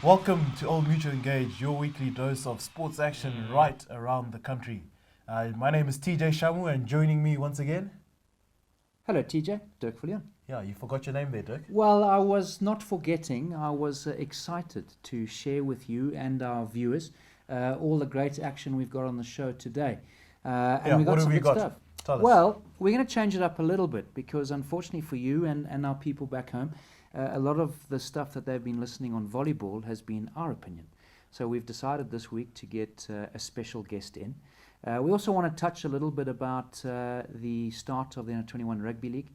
Welcome to Old Mutual Engage, your weekly dose of sports action right around the country. My name is TJ Seremwe, and joining me once again... Hello TJ, Dirk Villian. Yeah, you forgot your name there, Dirk. Well, I was not forgetting. I was excited to share with you and our viewers all the great action we've got on the show today. And we got some good stuff. Tell us. Well, we're going to change it up a little bit because unfortunately for you and our people back home, a lot of the stuff that they've been listening on volleyball has been our opinion. So we've decided this week to get a special guest in. We also want to touch a little bit about the start of the Under-21 Rugby League.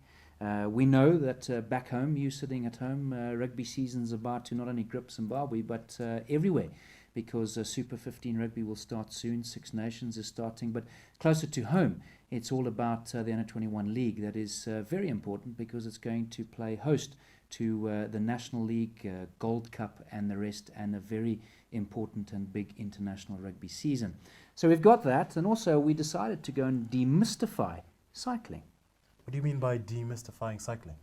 We know that back home, you sitting at home, rugby season's about to not only grip Zimbabwe, but everywhere, because Super 15 rugby will start soon. Six Nations is starting, but closer to home, it's all about the Under-21 League. That is very important because it's going to play host to the National League, Gold Cup and the rest, and a very important and big international rugby season. So we've got that, and also we decided to go and demystify cycling. What do you mean by demystifying cycling?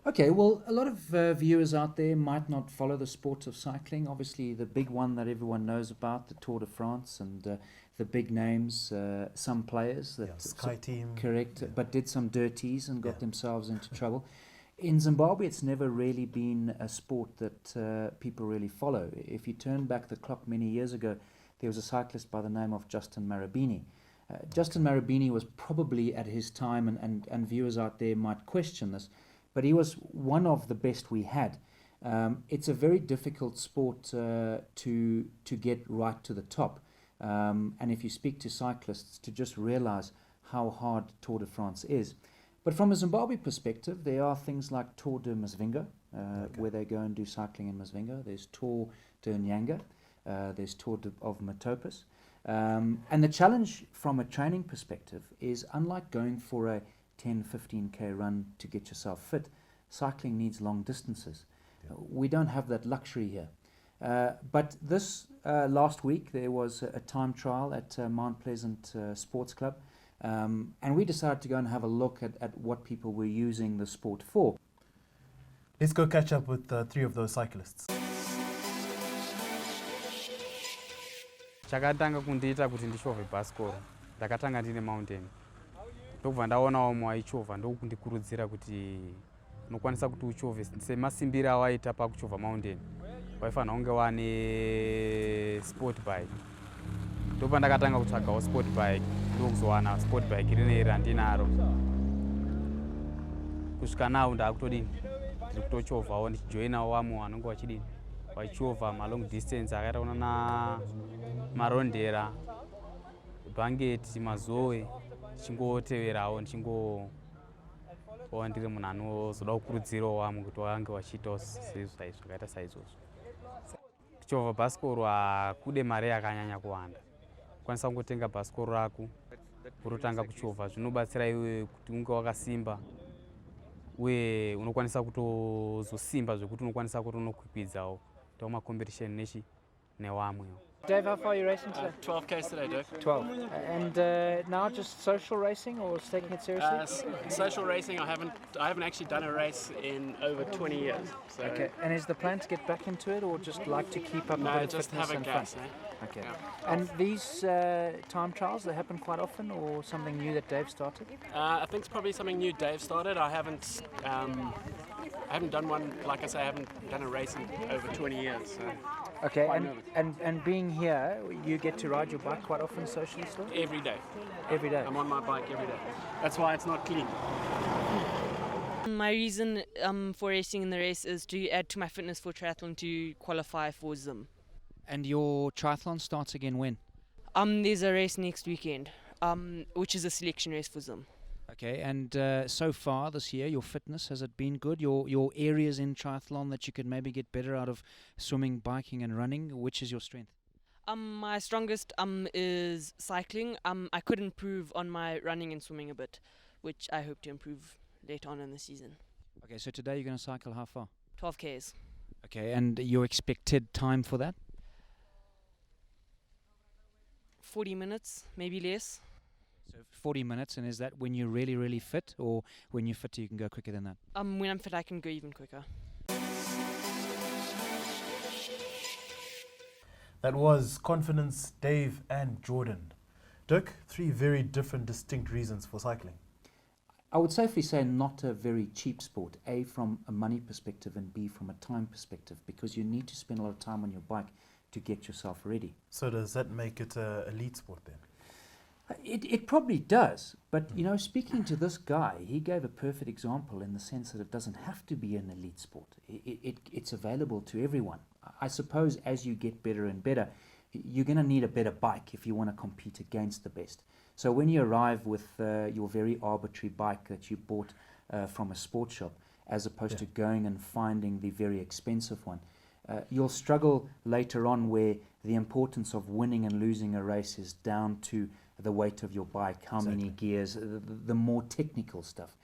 Okay, well, a lot of viewers out there might not follow the sport of cycling. Obviously, the big one that everyone knows about, the Tour de France, and the big names, some players that Sky Team. Correct, but did some dirties and got themselves into trouble. In Zimbabwe, it's never really been a sport that people really follow. If you turn back the clock many years ago, there was a cyclist by the name of Justin Marabini. Justin Marabini was probably at his time, and viewers out there might question this, but he was one of the best we had. It's a very difficult sport to get right to the top. And if you speak to cyclists, to just realize how hard Tour de France is. But from a Zimbabwe perspective, there are things like Tour de Masvingo, where they go and do cycling in Masvingo. There's Tour de Nyanga. There's Tour of Metopus. And the challenge from a training perspective is, unlike going for a 10, 15k run to get yourself fit, cycling needs long distances. We don't have that luxury here. But this last week, there was a time trial at Mount Pleasant Sports Club. And we decided to go and have a look at what people were using the sport for. Let's go catch up with three of those cyclists. Chakatanga kundiita kuti ndichovhe bhasikoro ndakatanga ndine mountain ndobva ndaona vamwe vaichovha ndokundikurudzira kuti unokwanisa kuti uchovhe semasimbiro awaita pakuchovha mountain waifanira kunge wane sport bike ndopa ndakatanga kutsvagawo sport bike ndokuzowana sport bike rineri randinaro kusvika nawo ndaakutodini ndiri kutochovhawo ndichijoinawo vamwe vanonge vachidini vachichovha malong distance akaita kunana marondera bhangeti mazowe ndichingoteverawo ndichingova ndiri munhu anozoda kukurudzirawo vamwe kuti vange vachiitawo zvakaita saizvozvo. Kuchovha bhasikoro hakude mari yakanyanya kuwanda. Kwanisa kungotenga bhasikoro rako urotanga kuchovha, zvinobatsira iwe kuti unge wakasimba uye unokwanisa kutozosimba zvekuti unokwanisa kutonokwikwidzao kuitawo macompetition nevamwe. Dave, how far are you racing today? 12Ks today, Dirk. 12. And now just social racing or taking it seriously? Social racing, I haven't actually done a race in over 20 years. So Okay, and is the plan to get back into it or just like to keep up a bit of just fitness have a and gas, fun? eh? Okay. Yeah. And these time trials, they happen quite often or something new that Dave started? I think it's probably something new Dave started. I haven't done one, like I say, I haven't done a race in over 20 years. So Okay, quite nervous. and being here, you get to ride your bike quite often socially still? Every day. Every day? I'm on my bike every day. That's why it's not clean. My reason for racing in the race is to add to my fitness for triathlon to qualify for Zim. And your triathlon starts again when? There's a race next weekend, which is a selection race for Zim. Okay, and so far this year, your fitness, has it been good? Your areas in triathlon that you could maybe get better out of swimming, biking and running, which is your strength? My strongest is cycling. I could improve on my running and swimming a bit, which I hope to improve later on in the season. Okay, so today you're going to cycle how far? 12Ks. Okay, and your expected time for that? 40 minutes, maybe less. So 40 minutes, and is that when you're really, really fit, or when you're fitter you can go quicker than that? When I'm fit, I can go even quicker. That was Confidence, Dave, and Jordan. Dirk, 3 very different, distinct reasons for cycling. I would safely say not a very cheap sport, A, from a money perspective, and B, from a time perspective, because you need to spend a lot of time on your bike to get yourself ready. So does that make it an elite sport then? It probably does, but you know, speaking to this guy, he gave a perfect example in the sense that it doesn't have to be an elite sport. It's available to everyone. I suppose as you get better and better, you're going to need a better bike if you want to compete against the best. So when you arrive with your very arbitrary bike that you bought from a sports shop, as opposed to going and finding the very expensive one, you'll struggle later on, where the importance of winning and losing a race is down to the weight of your bike, how many gears, the more technical stuff.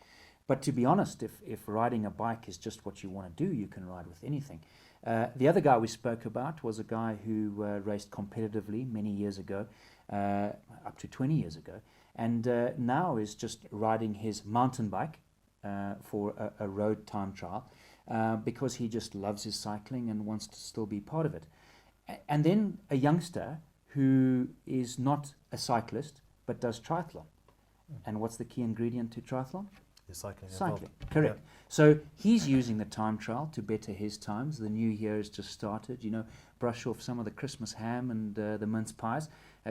But to be honest, if riding a bike is just what you want to do, you can ride with anything. The other guy we spoke about was a guy who raced competitively many years ago, up to 20 years ago, and now is just riding his mountain bike for a road time trial because he just loves his cycling and wants to still be part of it. And then a youngster who is not a cyclist but does triathlon. And what's the key ingredient to triathlon? You're cycling. Cycling, correct. So he's using the time trial to better his times. The new year has just started. You know, brush off some of the Christmas ham and the mince pies.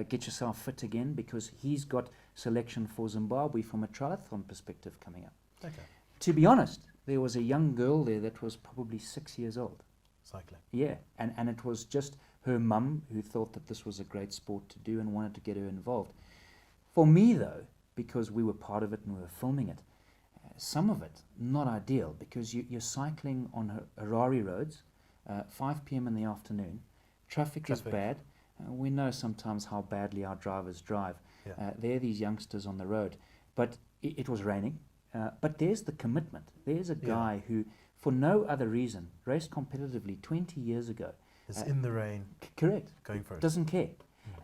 Get yourself fit again, because he's got selection for Zimbabwe from a triathlon perspective coming up. Okay. To be honest, there was a young girl there that was probably 6 years old. Cycling. Yeah, and it was just her mum who thought that this was a great sport to do and wanted to get her involved. For me, though, because we were part of it and we were filming it, some of it not ideal, because you're cycling on Harare roads, 5 p.m. in the afternoon. Traffic is bad. We know sometimes how badly our drivers drive. Yeah. There are these youngsters on the road, but it was raining. But there's the commitment. There's a guy who, for no other reason, raced competitively 20 years ago. It's in the rain. Correct. Going for it. Doesn't care.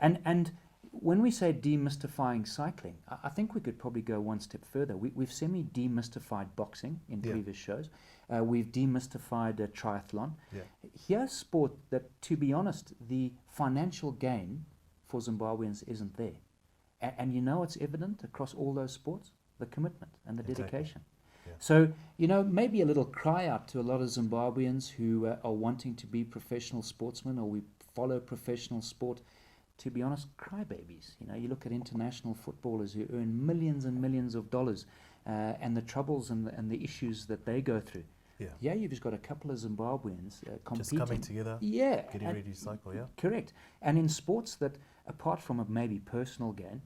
And when we say demystifying cycling, I think we could probably go one step further. We've semi-demystified boxing in previous shows. We've demystified triathlon. Yeah. Here's sport that, to be honest, the financial gain for Zimbabweans isn't there. And you know it's evident across all those sports? The commitment and the dedication. Yeah. So, you know, maybe a little cry out to a lot of Zimbabweans who are wanting to be professional sportsmen, or we follow professional sport. To be honest, crybabies. You know, you look at international footballers who earn millions and millions of dollars, and the troubles and the issues that they go through. Yeah, you've just got a couple of Zimbabweans competing. Just coming together. Yeah. Getting ready to cycle, yeah. Correct. And in sports that, apart from a maybe personal gain,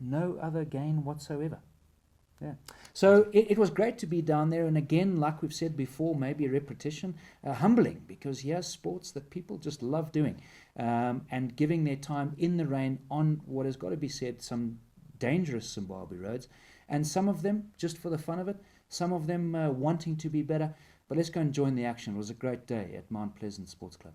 no other gain whatsoever. Yeah. So it was great to be down there, and again, like we've said before, maybe a repetition, humbling, because here's sports that people just love doing, and giving their time in the rain on what has got to be said, some dangerous Zimbabwe roads, and some of them just for the fun of it, some of them wanting to be better. But let's go and join the action. It was a great day at Mount Pleasant Sports Club.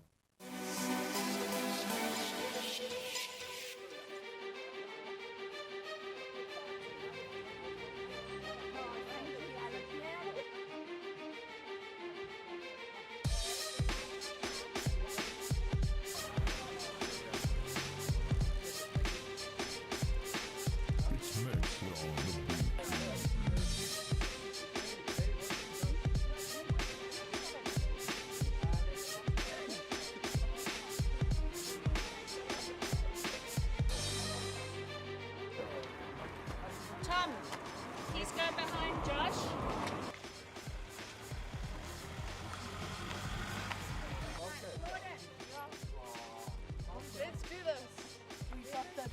Tom, please go behind Josh. Let's do this. We got the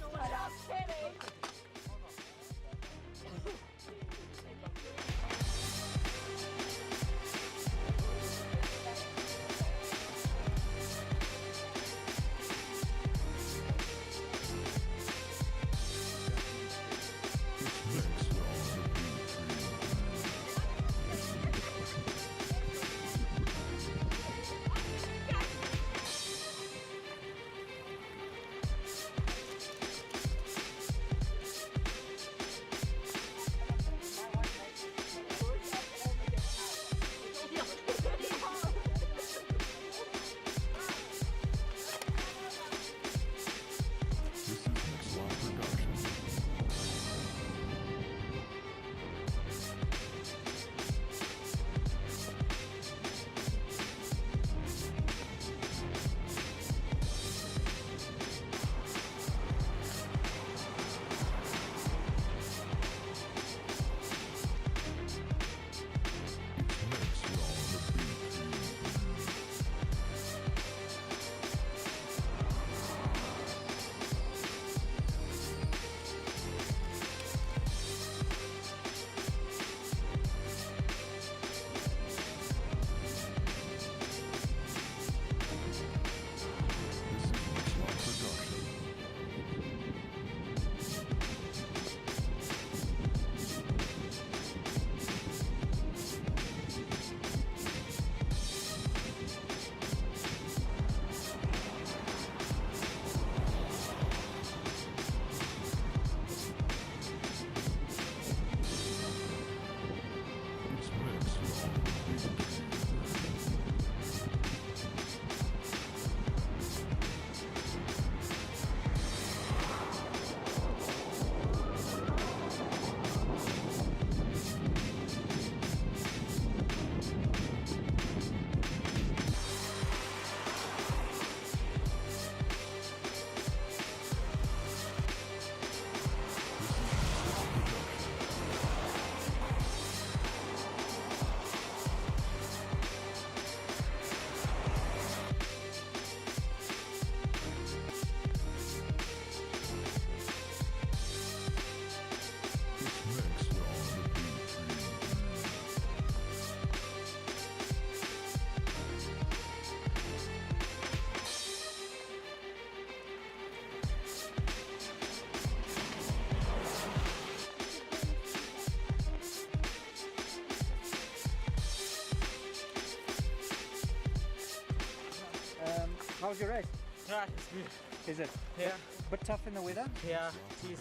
How was your race? Track is good. Is it? Yeah, Bit tough in the weather? yeah, geez.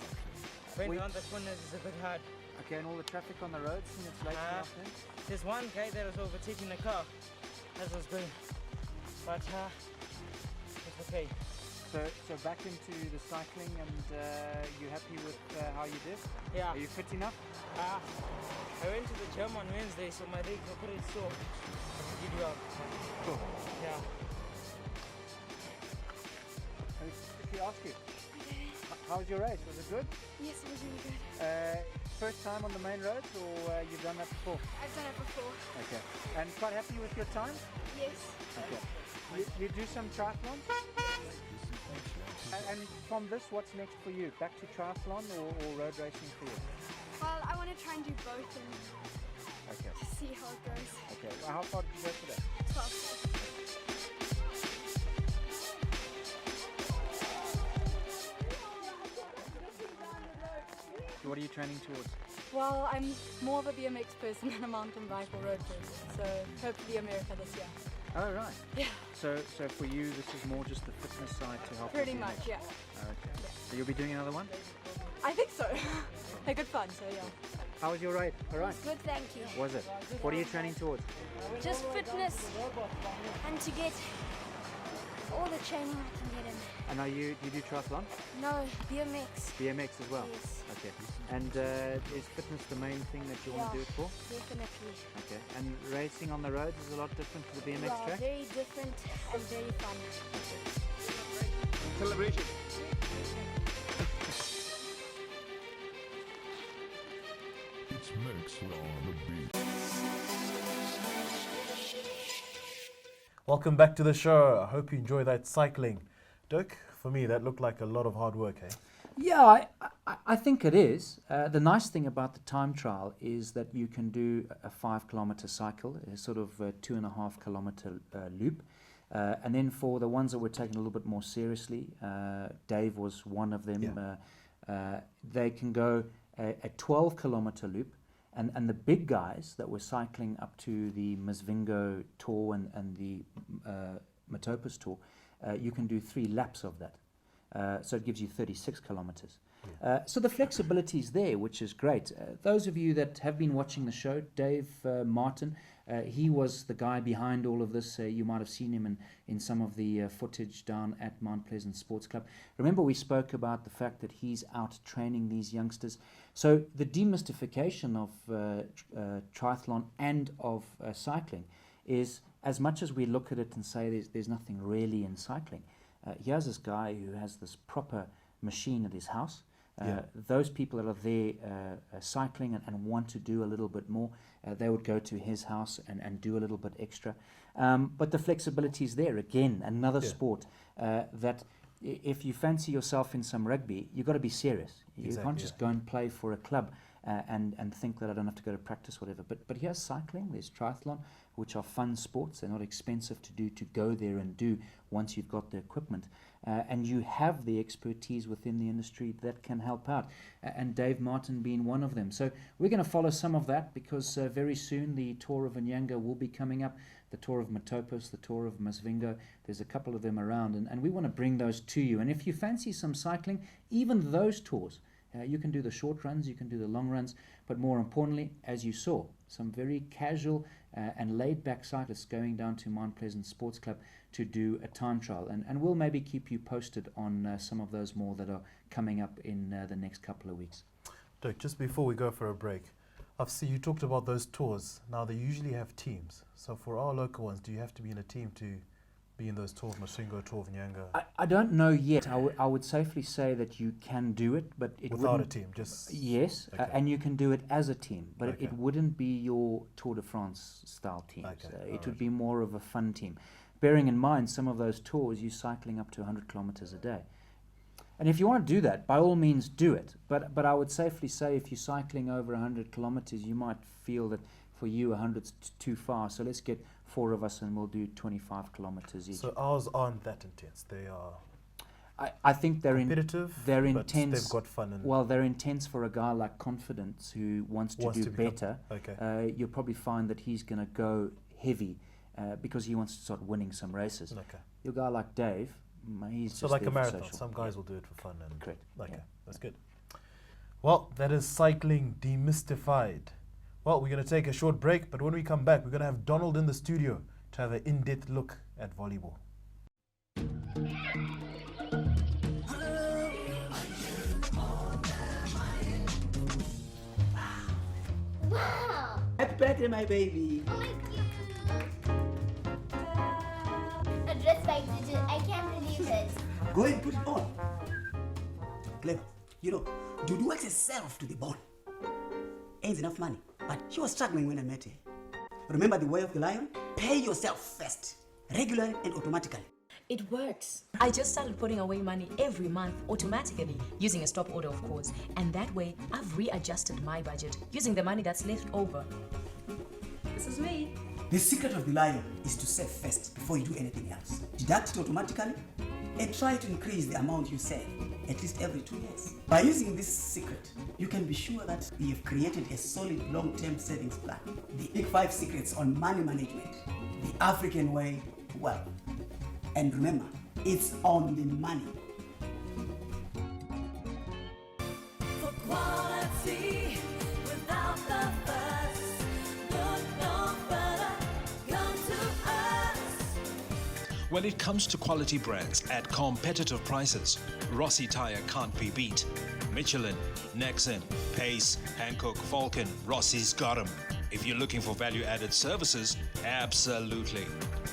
Going We- around the corners is a bit hard. Okay, and all the traffic on the roads, and it's late in the afternoon? There's one guy that was overtaking the car as I was going, but it's okay. So back into the cycling, and you happy with how you did? Yeah, Are you fit enough? I went to the gym on Wednesday, so my legs were pretty sore. I did well. Cool. Yeah. Let me quickly ask you, how was your race? Was it good? Yes, it was really good. First time on the main roads, or you've done that before? I've done it before. Okay. And quite happy with your time? Yes. Okay. You do some triathlon? And from this, what's next for you? Back to triathlon or road racing for you? Well, I want to try and do both and Okay. just see how it goes. Okay. Well, how far did you go today? 12. What are you training towards? Well, I'm more of a BMX person than a mountain bike or road person, so hopefully America this year. Oh, right. Yeah. So for you, this is more just the fitness side to help Pretty with your much, next- yeah. Oh, okay. So you'll be doing another one? I think so. They're good fun, so yeah. How was your ride? All right. Good, thank you. Was it? What are you training towards? Just fitness and to get all the training I can get in. And do you do triathlon? No, BMX. BMX as well? Yes, Okay. And is fitness the main thing that you want to do it for? definitely. Okay. And racing on the roads is a lot different to the BMX Yeah, track? very different and very fun. Celebration. It's Mix on the beat. Welcome back to the show. I hope you enjoy that cycling. Dirk, for me, that looked like a lot of hard work, eh? Yeah, I think it is. The nice thing about the time trial is that you can do a 5 kilometer cycle, a sort of 2.5 kilometer loop. And then for the ones that were taken a little bit more seriously, Dave was one of them. Yeah. They can go a 12 kilometer loop. And the big guys that were cycling up to the Masvingo Tour and the Matopus Tour, you can do 3 laps of that. So it gives you 36 kilometers. So the flexibility is there, which is great. Those of you that have been watching the show, Dave Martin, he was the guy behind all of this. You might have seen him in some of the footage down at Mount Pleasant Sports Club. Remember, we spoke about the fact that he's out training these youngsters. So the demystification of triathlon and of cycling is, as much as we look at it and say there's nothing really in cycling, here's this guy who has this proper machine at his house. Those people that are there cycling and want to do a little bit more, they would go to his house and do a little bit extra. But the flexibility is there. Again, another sport that if you fancy yourself in some rugby, you've got to be serious. You can't just go and play for a club and think that I don't have to go to practice, whatever. But here's cycling, there's triathlon, which are fun sports. They're not expensive to do, to go there and do once you've got the equipment. And you have the expertise within the industry that can help out. And Dave Martin being one of them. So we're going to follow some of that because very soon the Tour of Inyanga will be coming up. The Tour of Matopus, the Tour of Masvingo. There's a couple of them around. And we want to bring those to you. And if you fancy some cycling, even those tours, you can do the short runs, you can do the long runs, but more importantly, as you saw, some very casual and laid-back cyclists going down to Mount Pleasant Sports Club to do a time trial. And we'll maybe keep you posted on some of those more that are coming up in the next couple of weeks. Dirk, just before we go for a break, I've seen you talked about those tours. Now, they usually have teams. So for our local ones, do you have to be in a team to be in those tours, Masvingo, Tour of Nyanga? I don't know yet. I would safely say that you can do it, but it without a wouldn't- team, just Yes, okay. and you can do it as a team, but Okay. it wouldn't be your Tour de France style teams. Okay, It alright. would be more of a fun team. Bearing in mind, some of those tours, you're cycling up to 100 kilometers a day. And if you want to do that, by all means do it. But I would safely say if you're cycling over 100 kilometers, you might feel that for you 100's too far. So let's get 4 of us and we'll do 25 kilometers each. So ours aren't that intense. They are I think they're competitive, they're but intense. they've got fun. And Well, they're intense for a guy like Confidence who wants to do become- better. Okay. You'll probably find that he's going to go heavy because he wants to start winning some races. Okay. your guy like Dave, he's So just like there a for marathon. social. Some guys will do it for fun. And Correct. Okay, Yeah. that's good. Well, that is cycling demystified. Well, we're going to take a short break, but when we come back, we're going to have Donald in the studio to have an in-depth look at volleyball. Wow! Happy birthday, my baby. Oh my God! A dress by Digit. I can't believe it. Go ahead and put it on. Clever. You know, Dudu works herself to the bone. Ain't enough money, but she was struggling when I met her. Remember the way of the lion? Pay yourself first, regularly and automatically. It works. I just started putting away money every month automatically, using a stop order, of course. And that way, I've readjusted my budget using the money that's left over. This is me. The secret of the lion is to save first before you do anything else. Deduct it automatically and try to increase the amount you save at least every 2 years. By using this secret, you can be sure that you've created a solid long-term savings plan. The Big 5 secrets on money management, the African way to wealth. And remember, it's on the money. For quality without the fuss, look no further, come to us. When it comes to quality brands at competitive prices, Rossi Tire can't be beat. Michelin, Nexen, Pace, Hankook, Vulcan, Rossi's got them. If you're looking for value-added services, absolutely.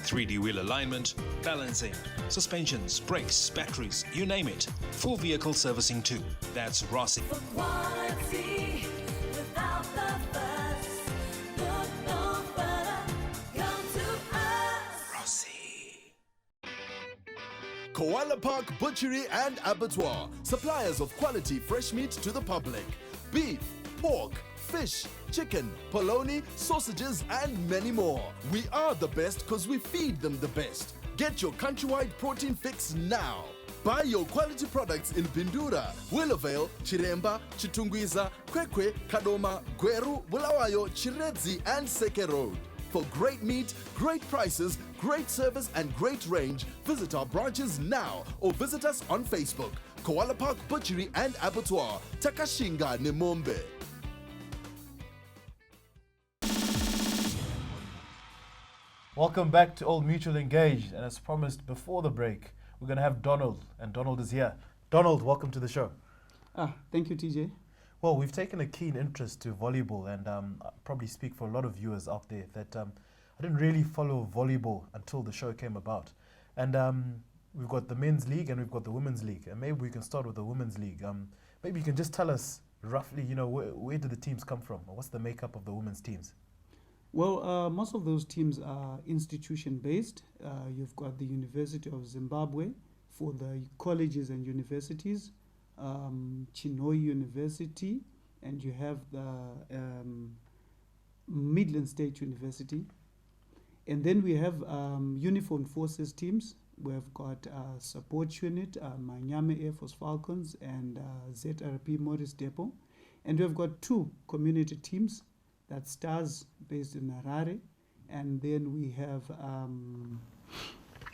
3D wheel alignment, balancing, suspensions, brakes, batteries, you name it. Full vehicle servicing too. That's Rossi. For quality without the fuss, look no further, come to us. Rossi. Koala Park Butchery and Abattoir, suppliers of quality fresh meat to the public. Beef, pork, fish, chicken, polony, sausages, and many more. We are the best because we feed them the best. Get your countrywide protein fix now. Buy your quality products in Bindura, Willowvale, Chiremba, Chitungwiza, Kwekwe, Kadoma, Gweru, Bulawayo, Chiredzi, and Seke Road. For great meat, great prices, great service, and great range, visit our branches now or visit us on Facebook. Koala Park Butchery and Abattoir, Takashinga, Nemombe. Welcome back to Old Mutual Engaged, and as promised before the break, we're going to have Donald, and Donald is here. Donald, welcome to the show. Thank you, TJ. Well, we've taken a keen interest to volleyball, and I probably speak for a lot of viewers out there that I didn't really follow volleyball until the show came about. And we've got the men's league and we've got the women's league, and maybe we can start with the women's league. Maybe you can just tell us roughly, where do the teams come from? Or what's the makeup of the women's teams? Well, most of those teams are institution-based. You've got the University of Zimbabwe for the colleges and universities, Chinhoyi University, and you have the Midland State University. And then we have Uniformed Forces teams. We've got Support Unit, Manyame Air Force Falcons, and ZRP Morris Depot. And we've got two community teams. That's Stars based in Harare, and then we have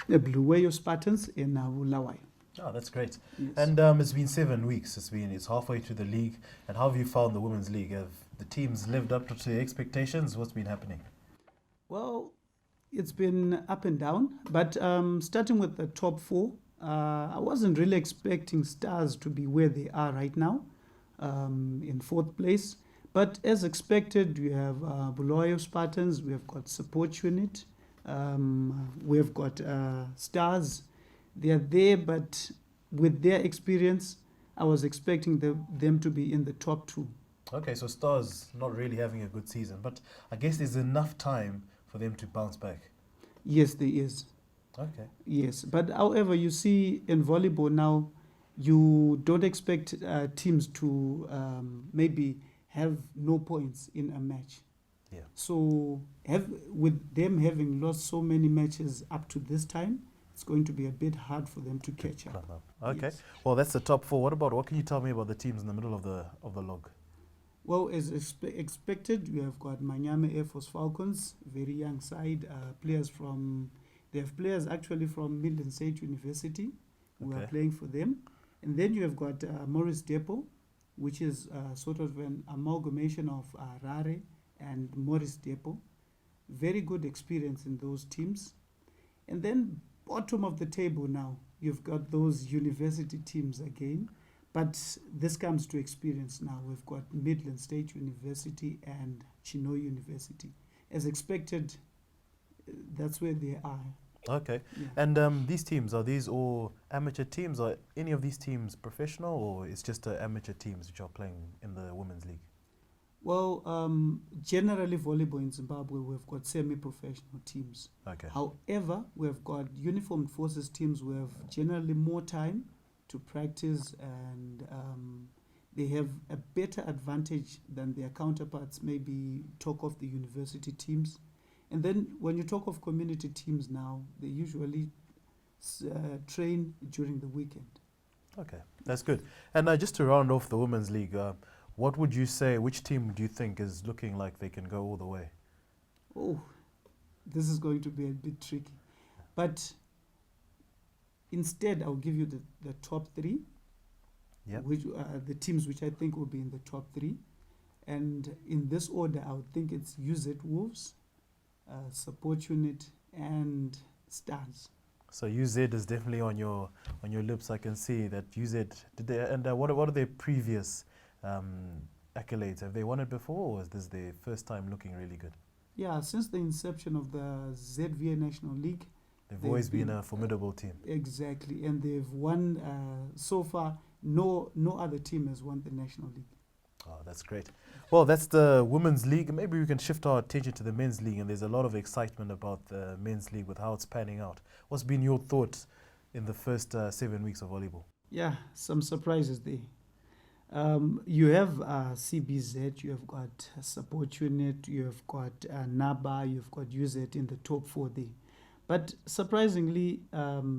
the Bluewayo Spartans in Bulawayo. Oh, that's great. Yes. And it's been 7 weeks. It's halfway through the league. And how have you found the women's league? Have the teams lived up to your expectations? What's been happening? Well, it's been up and down, but starting with the top four, I wasn't really expecting Stars to be where they are right now, in fourth place. But as expected, we have Bulawayo Spartans, we have got Support Unit, we've got Stars. They are there, but with their experience, I was expecting them to be in the top two. Okay, so Stars not really having a good season, but I guess there's enough time for them to bounce back. Yes, there is. Okay. Yes, but however, you see in volleyball now, you don't expect teams to maybe have no points in a match. Yeah. So with them having lost so many matches up to this time, it's going to be a bit hard for them to catch up. Okay. Yes. Well, that's the top four. What can you tell me about the teams in the middle of the log? Well, as expected, we have got Manyame Air Force Falcons, very young side, players from They have players actually from Midland State University who are Okay. playing for them. And then you have got Morris Depot, which is sort of an amalgamation of Rare and Morris Depot. Very good experience in those teams. And then bottom of the table now, you've got those university teams again. But this comes to experience now. We've got Midland State University and Chino University. As expected, that's where they are. Okay. Yeah. And these teams, are these all amateur teams? Are any of these teams professional, or it's just amateur teams which are playing in the Women's League? Well, generally volleyball in Zimbabwe, we've got semi-professional teams. Okay. However, we've got uniformed forces teams who have generally more time to practice, and they have a better advantage than their counterparts, maybe talk of the university teams. And then when you talk of community teams now, they usually train during the weekend. Okay, that's good. And just to round off the Women's League, what would you say, which team do you think is looking like they can go all the way? Oh, this is going to be a bit tricky. But instead, I'll give you the top three, which the teams which I think will be in the top three. And in this order, I would think it's UZ Wolves, Support Unit, and Stars. So UZ is definitely on your lips. I can see that UZ did they, and what are their previous accolades? Have they won it before, or is this their first time looking really good? Yeah, since the inception of the ZVA National League, they've always been a formidable team. Exactly, and they've won so far. No other team has won the National League. Oh, that's great. Well, that's the Women's League. Maybe we can shift our attention to the Men's League, and there's a lot of excitement about the Men's League with how it's panning out. What's been your thoughts in the first 7 weeks of volleyball? Yeah, some surprises there. You have CBZ, you have got Support Unit, you have got NABA, you've got UZ in the top four there. But surprisingly,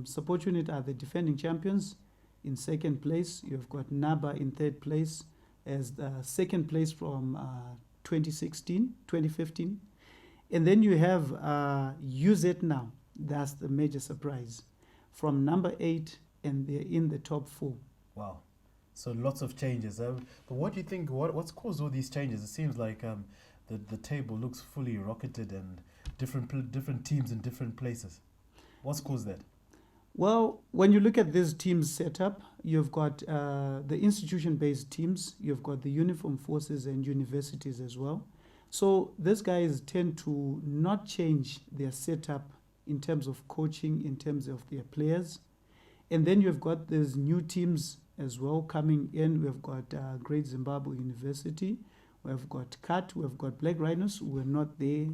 Support Unit are the defending champions in second place. You've got NABA in third place as the second place from 2015. And then you have UZ now. That's the major surprise. From number 8, and they're in the top 4. Wow. So lots of changes. But what do you think, what's caused all these changes? It seems like the table looks fully rocketed and different teams in different places. What's caused that? Well, when you look at this team setup, you've got the institution-based teams, you've got the uniform forces and universities as well. So these guys tend to not change their setup in terms of coaching, in terms of their players. And then you've got these new teams as well coming in. We've got Great Zimbabwe University, we've got CAT, we've got Black Rhinos, who were not there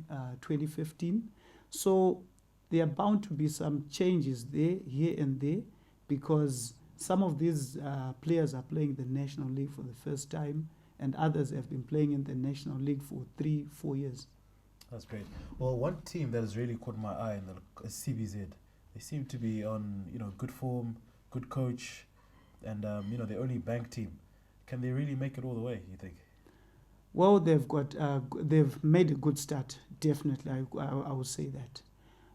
2015. So there are bound to be some changes there, here and there, because some of these players are playing the National League for the first time, and others have been playing in the National League for 3-4 years. That's great. Well, one team that has really caught my eye is CBZ. They seem to be on good form, good coach, and the only bank team. Can they really make it all the way, you think? Well, they've made a good start, definitely. I would say that.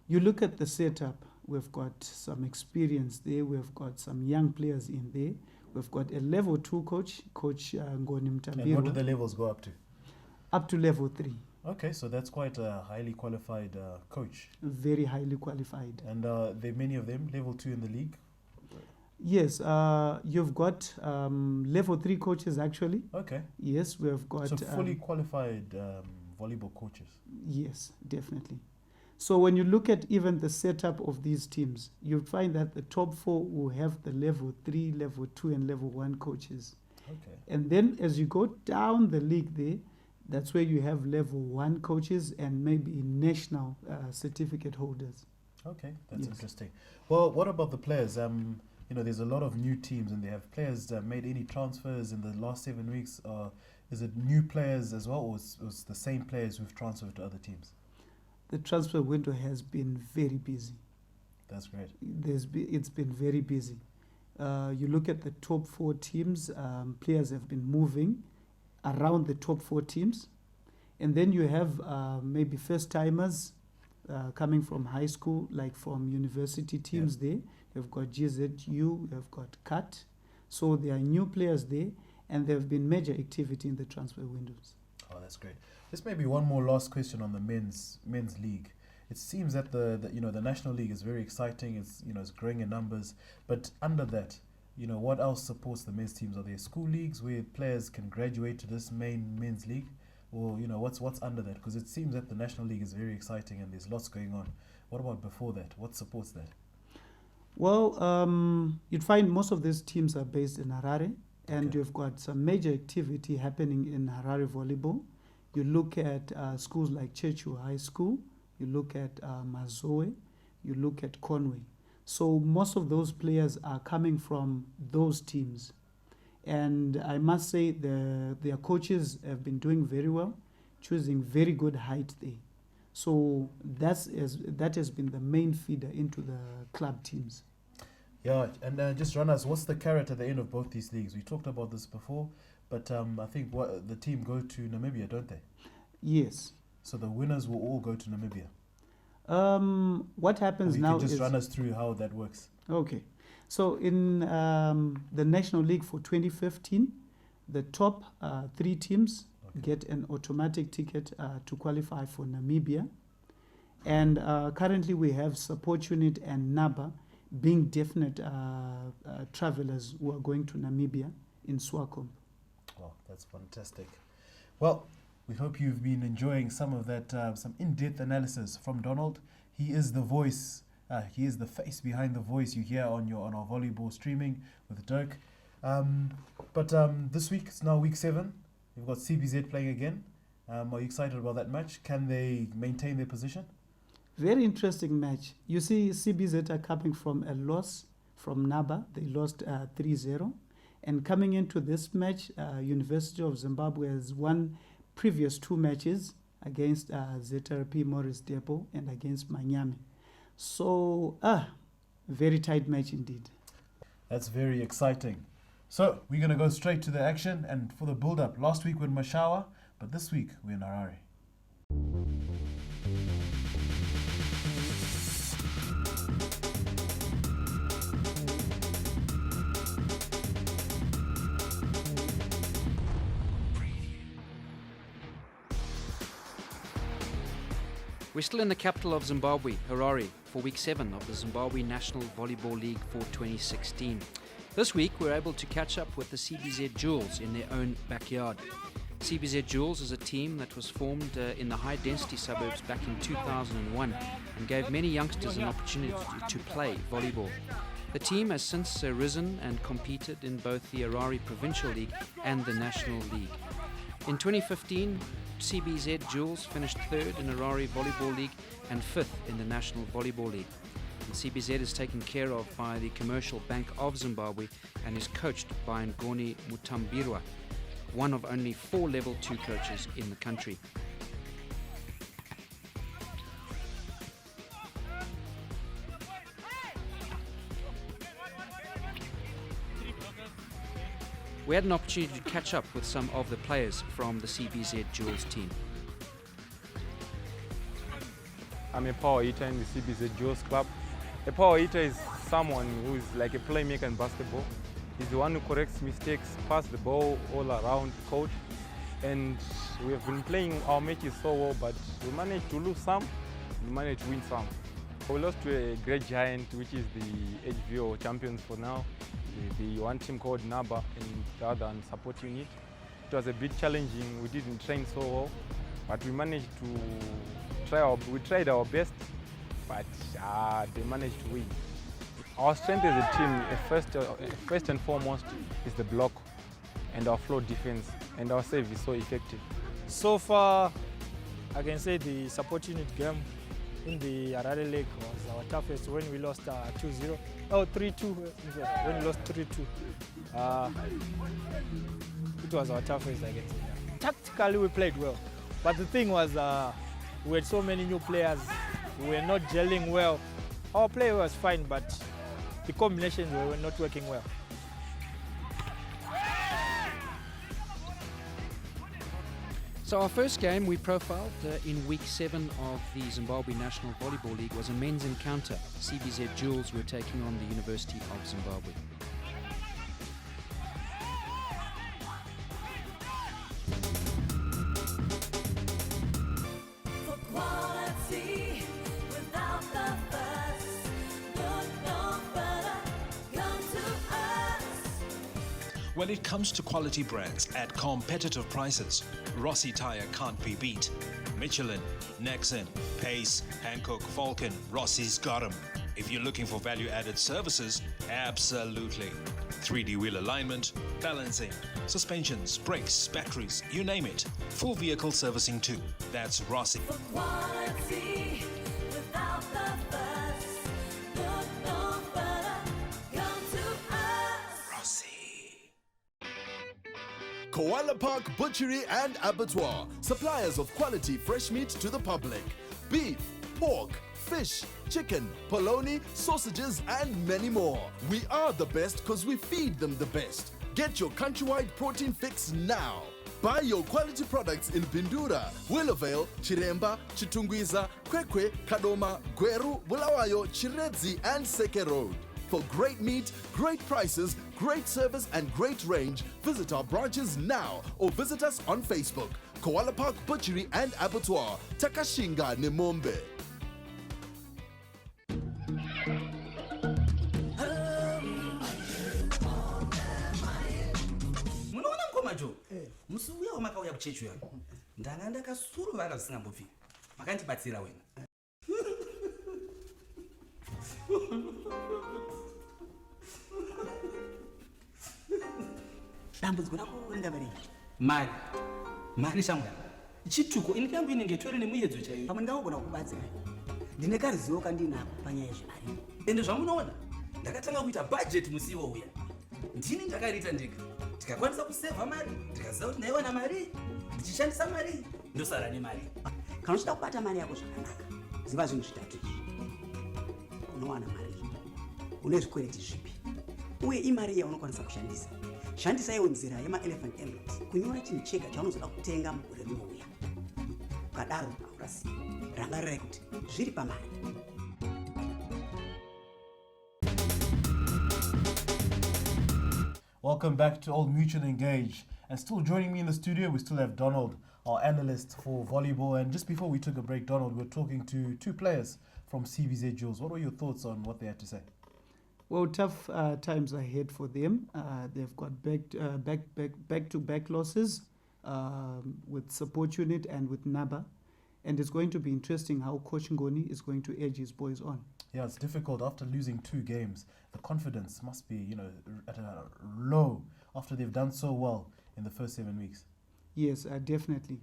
You look at the setup, we've got some experience there, we've got some young players in there, we've got a level 2 coach, Coach Ngoni Mtambirwa. And what do the levels go up to? Up to level 3. Okay, so that's quite a highly qualified coach. Very highly qualified. And there are many of them, level 2 in the league? Yes, you've got level 3 coaches actually. Okay. Yes, we've got... So fully qualified volleyball coaches? Yes, definitely. So when you look at even the setup of these teams, you'll find that the top 4 will have the level 3, level 2, and level 1 coaches. Okay. And then as you go down the league there, that's where you have level 1 coaches and maybe national certificate holders. Okay, that's interesting. Well, what about the players? There's a lot of new teams, and they have players that made any transfers in the last 7 weeks. Is it new players as well, or is the same players who've transferred to other teams? The transfer window has been very busy. That's great. It's been very busy. You look at the top 4 teams, players have been moving around the top 4 teams. And then you have maybe first-timers coming from high school, like from university teams there. You've got GZU, you've got CAT. So there are new players there, and there have been major activity in the transfer windows. Oh, that's great. This may be one more last question on the men's league. It seems that the National League is very exciting. It's growing in numbers, but under that, what else supports the men's teams? Are there school leagues where players can graduate to this main men's league, or what's under that? Because it seems that the National League is very exciting and there's lots going on. What about before that? What supports that? Well, you'd find most of these teams are based in Harare, and you've got some major activity happening in Harare volleyball. You look at schools like Chechu High School, you look at Mazoe, you look at Conway. So most of those players are coming from those teams. And I must say their coaches have been doing very well, choosing very good height there. So that has been the main feeder into the club teams. Yeah, and just run us, what's the carrot at the end of both these leagues? We talked about this before, but I think the team go to Namibia, don't they? Yes. So the winners will all go to Namibia. What happens now is... You can just run us through how that works. Okay. So in the National League for 2015, the top 3 teams get an automatic ticket to qualify for Namibia. And currently we have Support Unit and NABA being definite travelers who are going to Namibia in Swakopmund. Wow, that's fantastic. Well, we hope you've been enjoying some of that, some in-depth analysis from Donald. He is the voice, he is the face behind the voice you hear on our volleyball streaming with Dirk. But this week, it's now week 7. We've got CBZ playing again. Are you excited about that match? Can they maintain their position? Very interesting match. You see, CBZ are coming from a loss from NABA. They lost 3-0. And coming into this match, University of Zimbabwe has won previous 2 matches against ZRP Morris Depot and against Miami. So, very tight match indeed. That's very exciting. So, we're going to go straight to the action and for the build-up. Last week we're in Mashawa, but this week we're in Harare. We're still in the capital of Zimbabwe, Harare, for week 7 of the Zimbabwe National Volleyball League for 2016. This week we're able to catch up with the CBZ Jewels in their own backyard. CBZ Jewels is a team that was formed in the high-density suburbs back in 2001 and gave many youngsters an opportunity to play volleyball. The team has since risen and competed in both the Harare Provincial League and the National League. In 2015, CBZ Jewels finished 3rd in Harare Volleyball League and 5th in the National Volleyball League. And CBZ is taken care of by the Commercial Bank of Zimbabwe and is coached by Ngoni Mutambirwa, one of only 4 Level 2 coaches in the country. We had an opportunity to catch up with some of the players from the CBZ Jewels team. I'm a power hitter in the CBZ Jewels club. A power hitter is someone who is like a playmaker in basketball. He's the one who corrects mistakes, pass the ball all around the court. And we have been playing our matches so well, but we managed to lose some, we managed to win some. We lost to a great giant, which is the HVO champions for now. The one team called NABA and the other one Support Unit. It was a bit challenging. We didn't train so well, but we managed to we tried our best, but they managed to win. Our strength as a team, first and foremost, is the block and our floor defense, and our save is so effective. So far, I can say the Support Unit game in the Harare League was our toughest when we lost 2-0. Oh, 3-2, when we lost 3-2. It was our toughest, I guess. Tactically, we played well. But the thing was, we had so many new players. We were not gelling well. Our play was fine, but the combinations were not working well. So our first game we profiled in week 7 of the Zimbabwe National Volleyball League was a men's encounter. CBZ Jewels were taking on the University of Zimbabwe. For quality without the fuss, look no further, come to us. When it comes to quality brands at competitive prices, Rossi Tire can't be beat. Michelin, Nexen, Pace, Hankook, Falcon, Rossi's got 'em. If you're looking for value-added services, absolutely. 3D wheel alignment, balancing, suspensions, brakes, batteries, you name it. Full vehicle servicing too. That's Rossi. For quality without the fuss, look no further, come to us. Koala Park Butchery and Abattoir, suppliers of quality fresh meat to the public. Beef, pork, fish, chicken, polony, sausages, and many more. We are the best because we feed them the best. Get your countrywide protein fix now. Buy your quality products in Bindura, Willowvale, Chiremba, Chitungwiza, Kwekwe, Kadoma, Gweru, Bulawayo, Chiredzi, and Seke Road. For great meat, great prices, great service, and great range, visit our branches now or visit us on Facebook. Koala Park Butchery and Abattoir, Takashinga, Nemombe. Munoona mukoma jo musi uya wamakauya kuchechi yangu ndanga ndakasuruvara zvisingambobvi makandibatsira wena dambudziko rako ringaverei mari shamwa chituko ini kangu inenge itori nemuyedzo chaiyo pamwe ndingagona kukubatsira ndine karuzivo kandinako panyaya yezvemari ende zvamunoona ndakatanga kuita bhajeti musiwo uya ndini ndakariita ndega ndikakwanisa kusevha mari ndikaziva kuti ndaiwana mari ndichishandisa mari ndosara nemari kana uchida kubata mari yako zvakanaka ziva zvinhu zvitatu izvi unowana mari une zvikwereti zvipi uye imari yaunokwanisa kushandisa shandisaiwo nzira yemaelephant envelopes kunyora chinhu chega chaunozoda kutenga mugore rinouya ukadaro aurasi rangarirai kuti zviri pamari. Welcome back to Old Mutual Engage. And still joining me in the studio, we still have Donald, our analyst for volleyball. And just before we took a break, Donald, we were talking to two players from CBZ Jewels. What were your thoughts on what they had to say? Well, tough times ahead for them. They've got back-to-back losses with Support Unit and with NABA. And it's going to be interesting how Coach Ngoni is going to edge his boys on. Yeah, it's difficult after losing 2 games. The confidence must be, at a low after they've done so well in the first 7 weeks. Yes, definitely.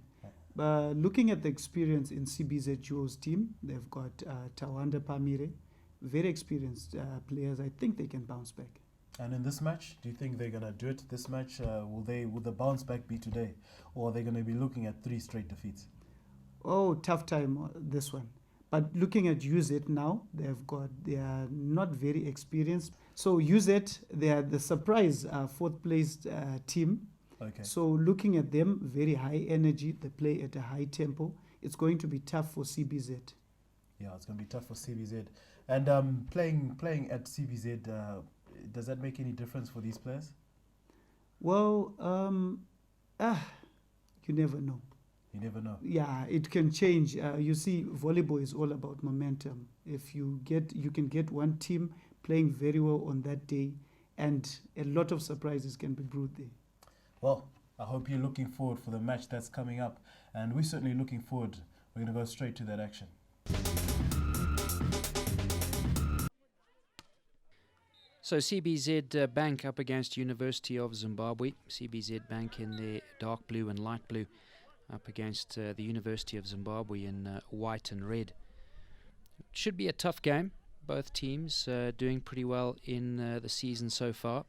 But looking at the experience in CBZ Jewels team, they've got Tawanda Pamire, very experienced players. I think they can bounce back. And in this match, do you think they're going to do it this match? Will the bounce back be today? Or are they going to be looking at 3 straight defeats? Oh, tough time this one. But looking at UZ now, they are not very experienced. So UZ, they are the surprise 4th placed team. Okay. So looking at them, very high energy, they play at a high tempo. It's going to be tough for CBZ. Yeah, it's going to be tough for CBZ. And playing at CBZ, does that make any difference for these players? Well, you never know. You never know. Yeah, it can change. You see, volleyball is all about momentum. If you can get one team playing very well on that day, and a lot of surprises can be brewed there. Well, I hope you're looking forward for the match that's coming up, and we're certainly looking forward. We're going to go straight to that action. So CBZ Bank up against University of Zimbabwe. CBZ Bank in the dark blue and light blue, up against the University of Zimbabwe in white and red. Should be a tough game. Both teams doing pretty well in the season so far.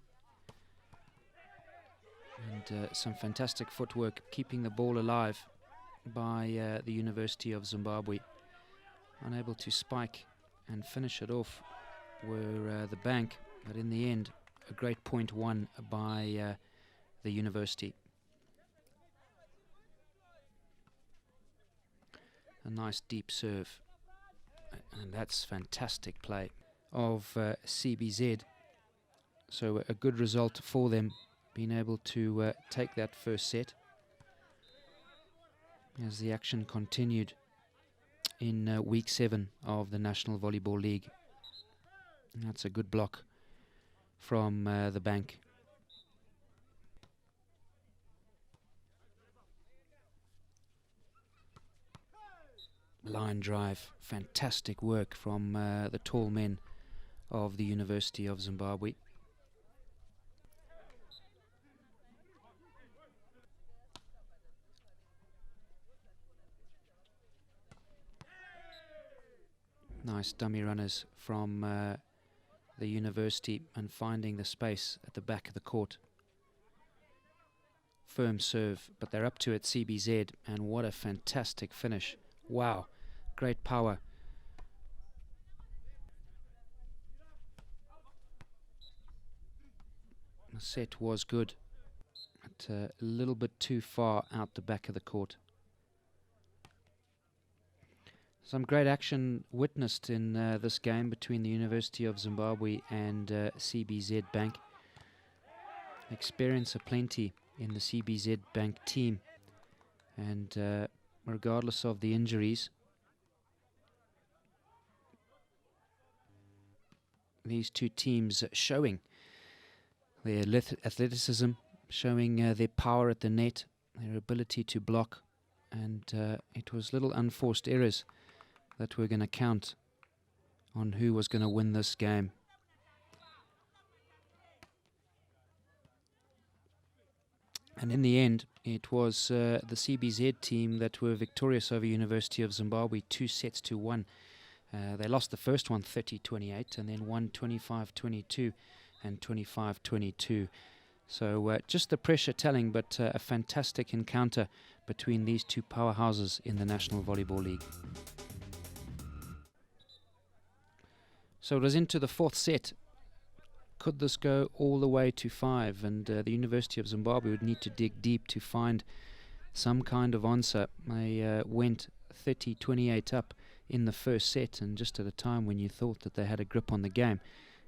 And some fantastic footwork keeping the ball alive by the University of Zimbabwe. Unable to spike and finish it off were the Bank, but in the end a great point won by the University. nice deep serve. And that's fantastic play of CBZ. So a good result for them, being able to take that first set. As the action continued in week 7 of the National Volleyball League. And that's a good block from the bank. Line drive, fantastic work from the tall men of the University of Zimbabwe. Nice dummy runners from the University and finding the space at the back of the court. Firm serve, but they're up to it, CBZ, and what a fantastic finish. Wow, great power. The set was good, but a little bit too far out the back of the court. Some great action witnessed in this game between the University of Zimbabwe and CBZ Bank. Experience aplenty in the CBZ Bank team, and regardless of the injuries, these two teams showing their athleticism, showing their power at the net, their ability to block, and it was little unforced errors that we're going to count on who was going to win this game. And in the end, it was the CBZ team that were victorious over University of Zimbabwe, 2-1. They lost the first one 30-28 and then won 25-22 and 25-22. So just the pressure telling, but a fantastic encounter between these two powerhouses in the National Volleyball League. So it was into the fourth set. Could this go all the way to 5? And the University of Zimbabwe would need to dig deep to find some kind of answer. They went 30-28 up in the first set, and just at a time when you thought that they had a grip on the game,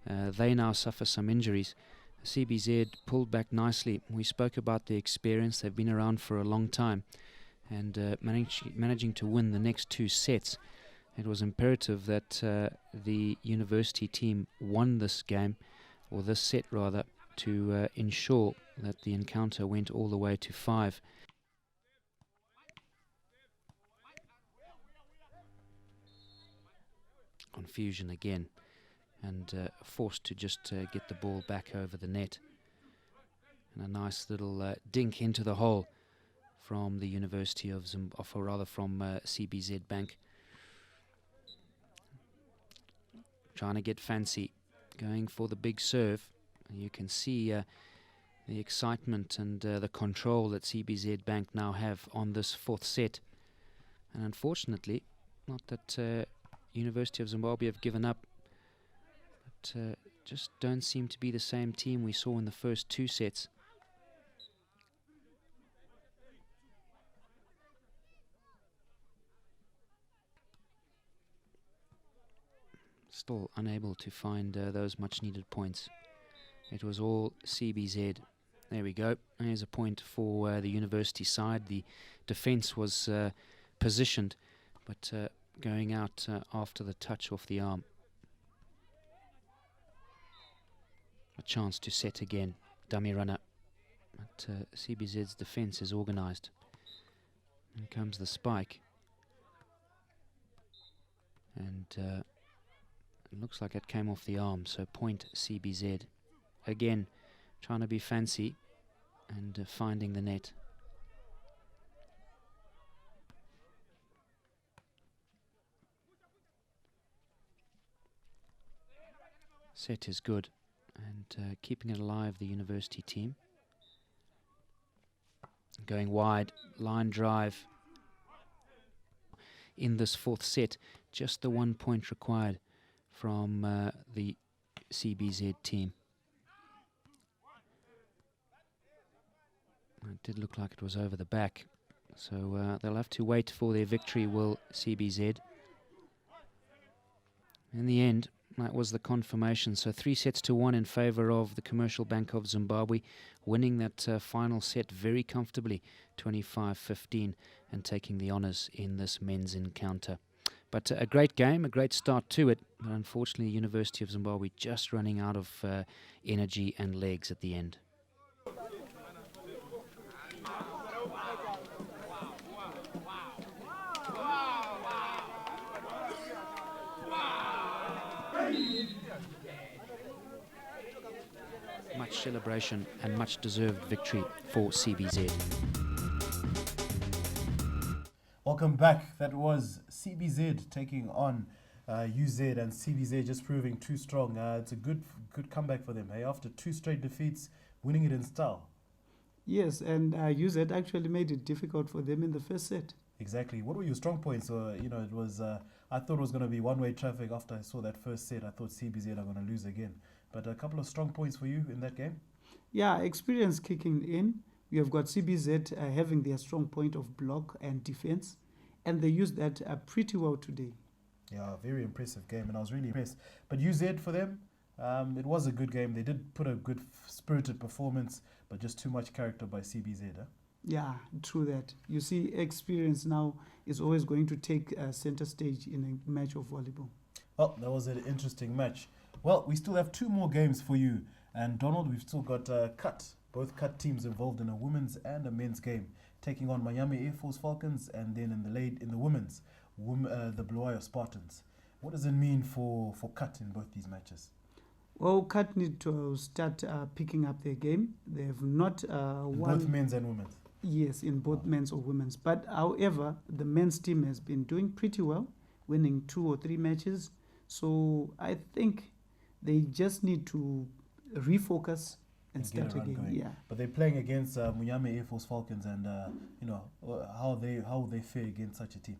they now suffer some injuries. CBZ pulled back nicely. We spoke about the experience. They've been around for a long time, and managing to win the next 2 sets. It was imperative that the university team won this game, or this set rather, to ensure that the encounter went all the way to 5. Confusion again, and forced to just get the ball back over the net. And a nice little dink into the hole from the University of or rather from CBZ Bank. Trying to get fancy, going for the big serve. You can see the excitement and the control that CBZ Bank now have on this fourth set. And unfortunately, not that University of Zimbabwe have given up, but just don't seem to be the same team we saw in the first 2 sets. Still unable to find those much needed points. It was all CBZ. There we go. There's a point for the university side. The defense was positioned, but going out after the touch off the arm. A chance to set again. Dummy runner. But CBZ's defense is organized. Here comes the spike. And it looks like it came off the arm, so point CBZ. Again, trying to be fancy and finding the net. Set is good, and keeping it alive, the university team. Going wide, line drive. In this fourth set, just the 1 point required from the CBZ team. It did look like it was over the back. So they'll have to wait for their victory, will CBZ. In the end, that was the confirmation. So 3-1 in favour of the Commercial Bank of Zimbabwe, winning that final set very comfortably, 25-15, and taking the honours in this men's encounter. But a great game, a great start to it. But unfortunately, University of Zimbabwe just running out of energy and legs at the end. Much celebration and much deserved victory for CBZ. Welcome back. That was CBZ taking on UZ, and CBZ just proving too strong. It's a good comeback for them. Hey, after 2 straight defeats, winning it in style. Yes, and UZ actually made it difficult for them in the first set. Exactly. What were your strong points? It was. I thought it was going to be one-way traffic. After I saw that first set, I thought CBZ are going to lose again. But a couple of strong points for you in that game. Yeah, experience kicking in. We have got CBZ having their strong point of block and defense, and they used that pretty well today. Yeah, very impressive game, and I was really impressed. But UZ for them, it was a good game. They did put a good spirited performance, but just too much character by CBZ. Yeah, true that. You see, experience now is always going to take center stage in a match of volleyball. Well, that was an interesting match. Well, we still have 2 more games for you. And Donald, we've still got both cut teams involved in a women's and a men's game, taking on Miami Air Force Falcons, and then in the women's, the Bulawayo Spartans. What does it mean for cut in both these matches? Well, cut need to start picking up their game. They have not won. Both men's and women's. Yes, in both men's or women's. But however, the men's team has been doing pretty well, winning 2 or 3 matches. So I think they just need to refocus and start again. Going. Yeah. But they're playing against Miami Air Force Falcons, and how they fare against such a team.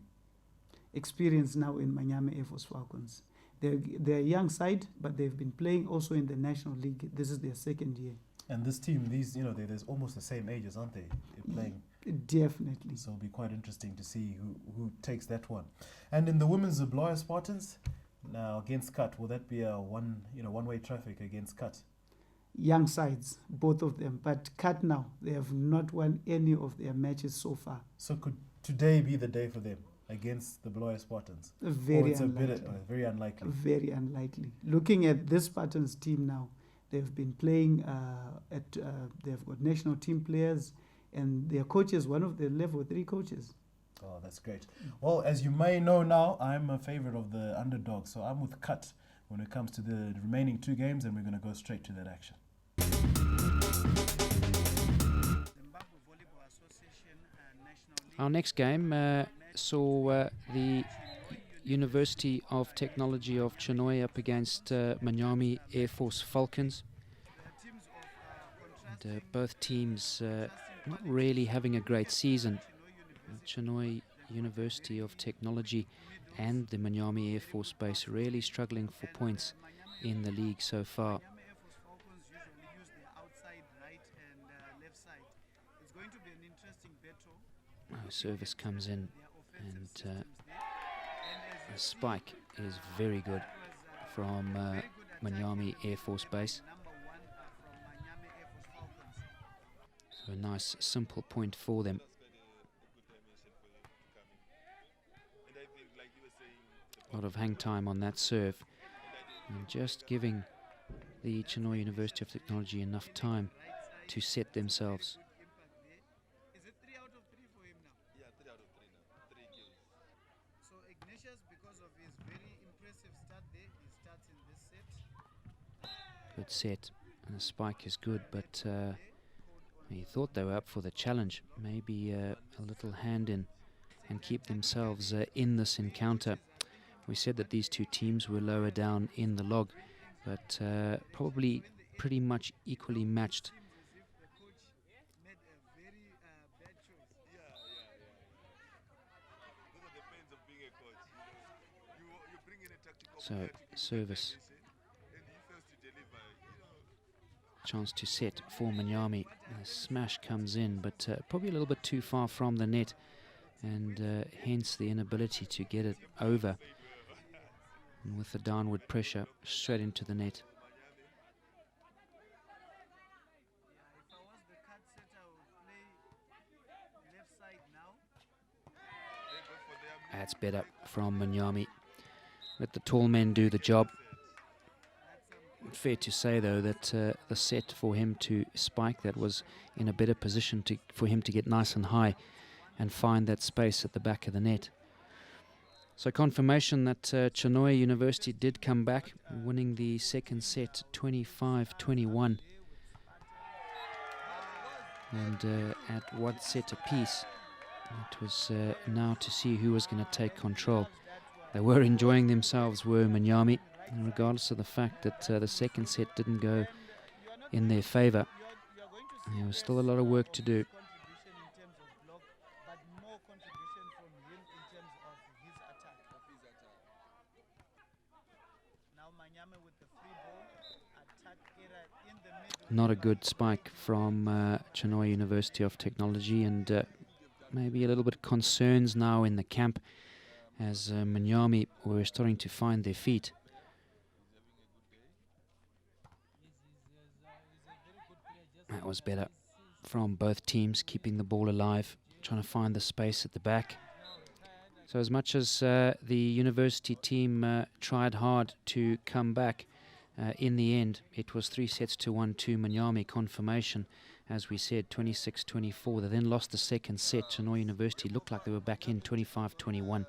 Experience now in Miami Air Force Falcons. They're a young side, but they've been playing also in the National League. This is their 2nd year. And this team, there's almost the same ages, aren't they? They're playing. Definitely. So it'll be quite interesting to see who takes that one. And in the women's, the Bulawayo Spartans, now against cut, will that be a one-way traffic against cut? Young sides, both of them. But cut now, they have not won any of their matches so far. So could today be the day for them against the Bulawayo Spartans? Very unlikely. Very unlikely. Looking at this Spartans team now, they've been playing they've got national team players, and their coaches, one of the level 3 coaches. Oh, that's great. Well, as you may know now, I'm a favorite of the underdog, so I'm with cut when it comes to the remaining 2 games, and we're going to go straight to that action. Our next game saw the University of Technology of Chinoy up against Miami Air Force Falcons. And, both teams not really having a great season. Chinoy University of Technology and the Miami Air Force Base really struggling for points in the league so far. Service comes in, and the spike is very good from Miami Air Force Base. So a nice simple point for them. A lot of hang time on that serve, and just giving the Chinoy University of Technology enough time to set themselves. Good set, and the spike is good, but he thought they were up for the challenge. Maybe a little hand in and keep themselves in this encounter. We said that these 2 teams were lower down in the log, but probably pretty much equally matched. So, service chance to set for Manyami. The smash comes in, but probably a little bit too far from the net, and hence the inability to get it over. And with the downward pressure, straight into the net. That's better from Manyami. Let the tall men do the job. Fair to say, though, that the set for him to spike, that was in a better position for him to get nice and high and find that space at the back of the net. So confirmation that Chinhoyi University did come back, winning the second set 25-21. And at one set apiece, it was now to see who was going to take control. They were enjoying themselves, were Manyami, and regardless of the fact that the second set didn't go in their favour. There was still a lot of work to do. Not a good spike from Chinhoyi University of Technology, and maybe a little bit of concerns now in the camp as Manyami were starting to find their feet. That was better from both teams, keeping the ball alive, trying to find the space at the back. So as much as the university team tried hard to come back, in the end, it was 3-1 to Manyami. Confirmation, as we said, 26-24. They then lost the second set. Chinhoyi University looked like they were back in 25-21,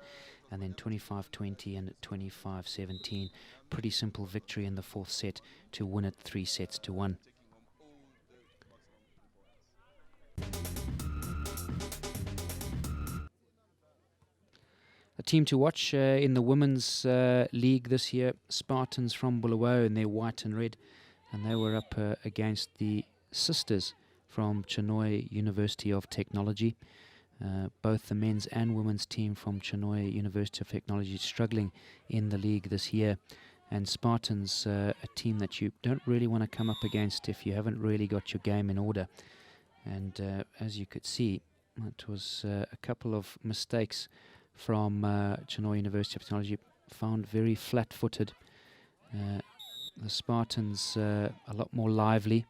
and then 25-20 and 25-17. Pretty simple victory in the fourth set to win it 3-1. A team to watch in the women's league this year, Spartans from Bulawayo in their white and red, and they were up against the sisters from Chinhoyi University of Technology. Both the men's and women's team from Chinhoyi University of Technology struggling in the league this year, and Spartans, a team that you don't really want to come up against if you haven't really got your game in order. And as you could see, it was a couple of mistakes from Chinhoyi University of Technology, found very flat-footed. The Spartans a lot more lively,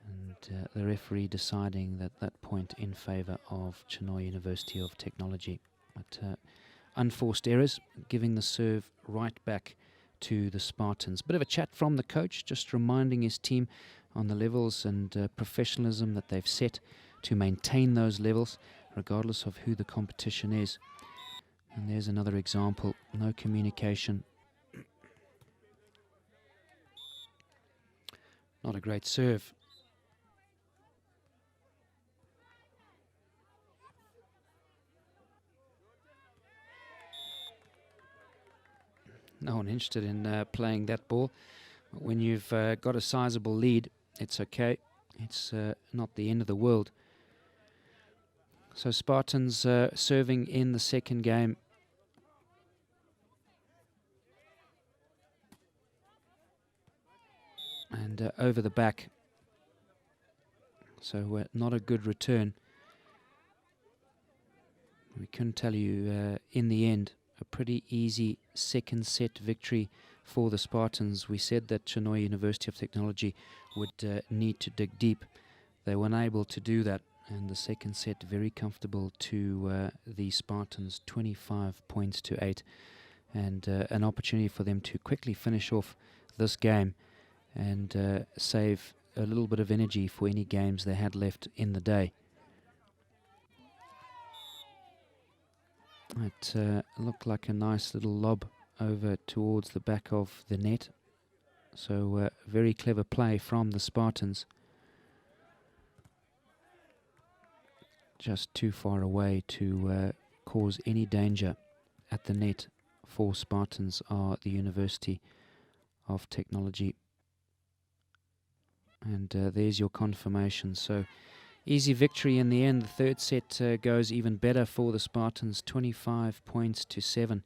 and the referee deciding that point in favour of Chinhoyi University of Technology. But unforced errors, giving the serve right back to the Spartans. Bit of a chat from the coach, just reminding his team on the levels and professionalism that they've set to maintain those levels, regardless of who the competition is. And there's another example, no communication. Not a great serve. No one interested in playing that ball. But when you've got a sizable lead, it's okay. It's not the end of the world. So Spartans serving in the second game. And over the back. So not a good return. We can tell you in the end, a pretty easy second set victory for the Spartans. We said that Chinhoyi University of Technology would need to dig deep. They were unable to do that. And the second set very comfortable to the Spartans, 25-8, and an opportunity for them to quickly finish off this game and save a little bit of energy for any games they had left in the day. It looked like a nice little lob over towards the back of the net. So very clever play from the Spartans. Just too far away to cause any danger at the net for Spartans are the University of Technology. And there's your confirmation. So easy victory in the end. The third set goes even better for the Spartans, 25-7.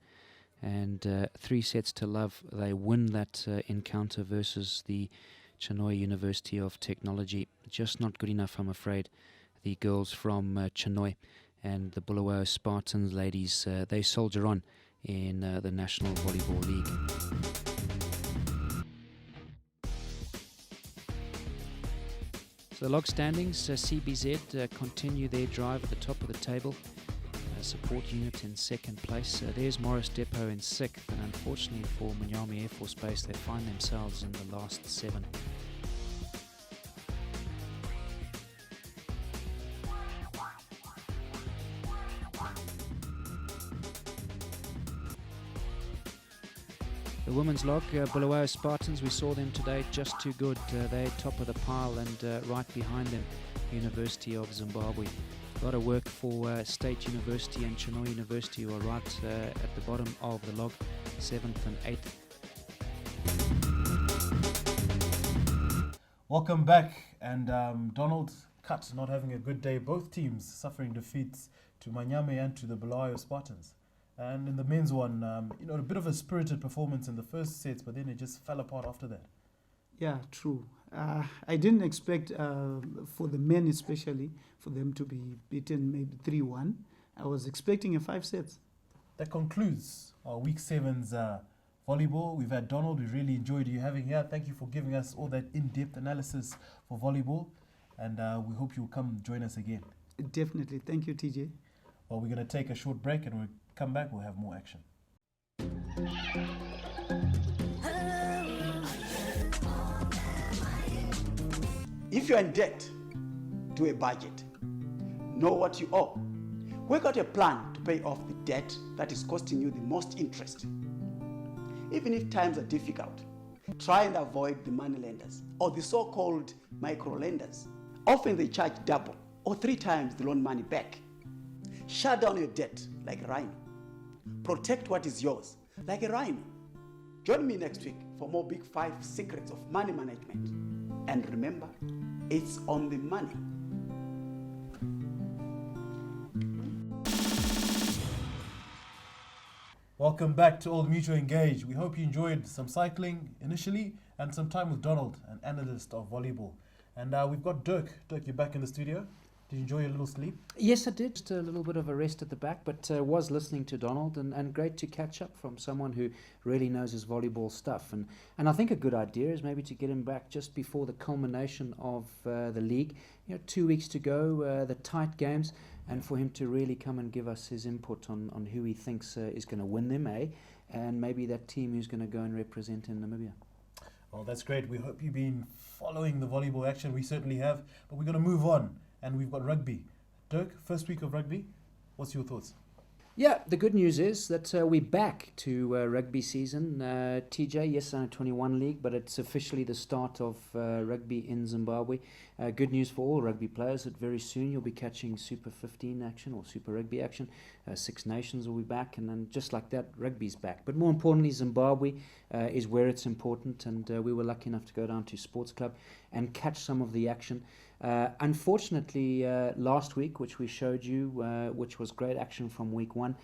And 3-0. They win that encounter versus the Chinhoyi University of Technology. Just not good enough, I'm afraid. The girls from Chinhoyi and the Bulawayo Spartans ladies, they soldier on in the National Volleyball League. So the log standings, CBZ continue their drive at the top of the table. Support unit in second place. There's Morris Depot in sixth, and unfortunately for Minyami Air Force Base, they find themselves in the last 7. The women's log, Bulawayo Spartans, we saw them today, just too good. They're top of the pile, and right behind them, University of Zimbabwe. A lot of work for State University and Chinhoyi University, who are right at the bottom of the log, 7th and 8th. Welcome back. And Donald Cut not having a good day. Both teams suffering defeats to Manyame and to the Bulawayo Spartans. And in the men's one, a bit of a spirited performance in the first sets, but then it just fell apart after that. Yeah, true. I didn't expect, for the men especially, for them to be beaten maybe 3-1. I was expecting a 5 sets. That concludes our Week 7's volleyball. We've had Donald. We really enjoyed you having here. Thank you for giving us all that in-depth analysis for volleyball. And we hope you'll come join us again. Definitely. Thank you, TJ. Well, we're going to take a short break, and we'll come back. We'll have more action. If you're in debt, do a budget. Know what you owe. Work out a plan to pay off the debt that is costing you the most interest. Even if times are difficult, try and avoid the money lenders or the so-called micro lenders. Often they charge double or 3 times the loan money back. Shut down your debt like a rhino. Protect what is yours like a rhino. Join me next week for more Big 5 secrets of money management. And remember, it's on the money. Welcome back to Old Mutual Engage. We hope you enjoyed some cycling initially and some time with Donald, an analyst of volleyball. And we've got Dirk. Dirk, you're back in the studio. Did you enjoy your little sleep? Yes, I did. Just a little bit of a rest at the back, but was listening to Donald, and great to catch up from someone who really knows his volleyball stuff. And I think a good idea is maybe to get him back just before the culmination of the league. 2 weeks to go, the tight games, and for him to really come and give us his input on who he thinks is going to win them, and maybe that team who's going to go and represent in Namibia. Well, that's great. We hope you've been following the volleyball action. We certainly have, but we're going to move on. And we've got rugby. Dirk, first week of rugby, what's your thoughts? Yeah, the good news is that we're back to rugby season. TJ, yes, under 21 league, but it's officially the start of rugby in Zimbabwe. Good news for all rugby players that very soon you'll be catching Super 15 action or Super Rugby action. 6 Nations will be back, and then just like that, rugby's back. But more importantly, Zimbabwe is where it's important, and we were lucky enough to go down to Sports Club and catch some of the action. Unfortunately, last week, which we showed you, which was great action from week 1,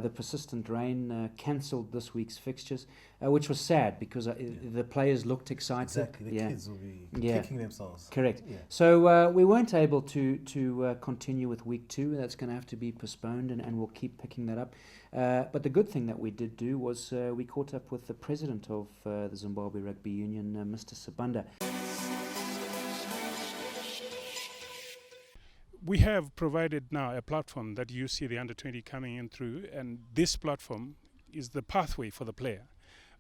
the persistent rain cancelled this week's fixtures, which was sad because the players looked excited. Exactly, the kids will be kicking themselves. Correct. Yeah. So we weren't able to continue with week 2. That's going to have to be postponed, and we'll keep picking that up. But the good thing that we did do was we caught up with the president of the Zimbabwe Rugby Union, Mr. Sabanda. We have provided now a platform that you see the under-20 coming in through, and this platform is the pathway for the player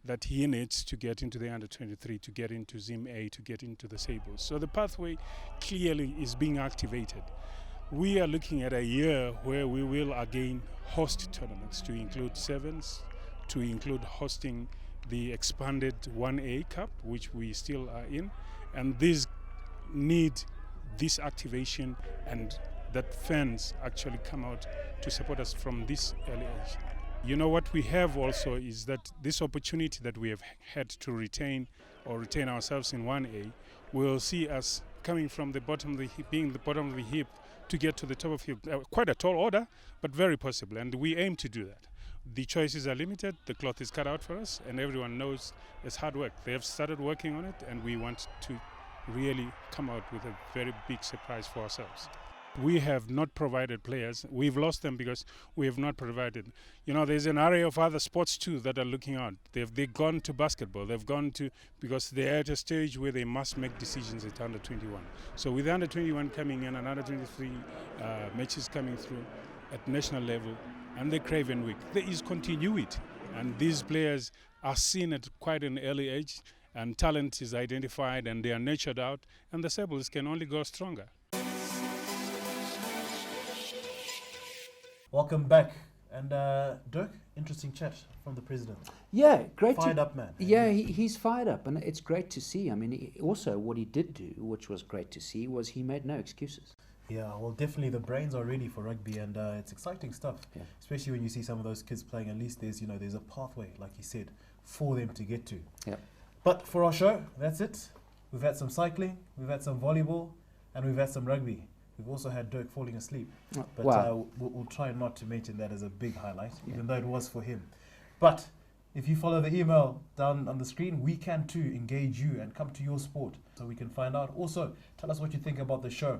that he needs to get into the under-23, to get into Zim A, to get into the Sables. So the pathway clearly is being activated. We are looking at a year where we will again host tournaments, to include sevens, to include hosting the expanded 1A Cup, which we still are in, and these need this activation, and that fans actually come out to support us from this early age. You know, what we have also is that this opportunity that we have had to retain ourselves in 1A will see us coming from the bottom of the heap, being the bottom of the heap, to get to the top of the heap. Quite a tall order, but very possible, and we aim to do that. the choices are limited, the cloth is cut out for us, and everyone knows it's hard work. They have started working on it, and we want to really come out with a very big surprise for ourselves. We have not provided players. We've lost them because we have not provided. You know, there's an array of other sports too that are looking out. They've gone to basketball. They've gone to, because they're at a stage where they must make decisions at under 21. So with under 21 coming in and under 23 matches coming through at national level and the Craven Week, there is continuity. And these players are seen at quite an early age, and talent is identified and they are nurtured out, and the Sebbles can only go stronger. Welcome back. And Dirk, interesting chat from the president. Yeah, great. Fired up, man. Yeah, he's fired up, and it's great to see. I mean, also what he did do, which was great to see, was he made no excuses. Yeah, well, definitely the brains are ready for rugby, and it's exciting stuff. Yeah. Especially when you see some of those kids playing. At least there's a pathway, like he said, for them to get to. Yeah. But for our show, that's it. We've had some cycling, we've had some volleyball, and we've had some rugby. We've also had Dirk falling asleep. But wow. We'll try not to mention that as a big highlight, even though it was for him. But if you follow the email down on the screen, we can too engage you and come to your sport so we can find out. Also, tell us what you think about the show.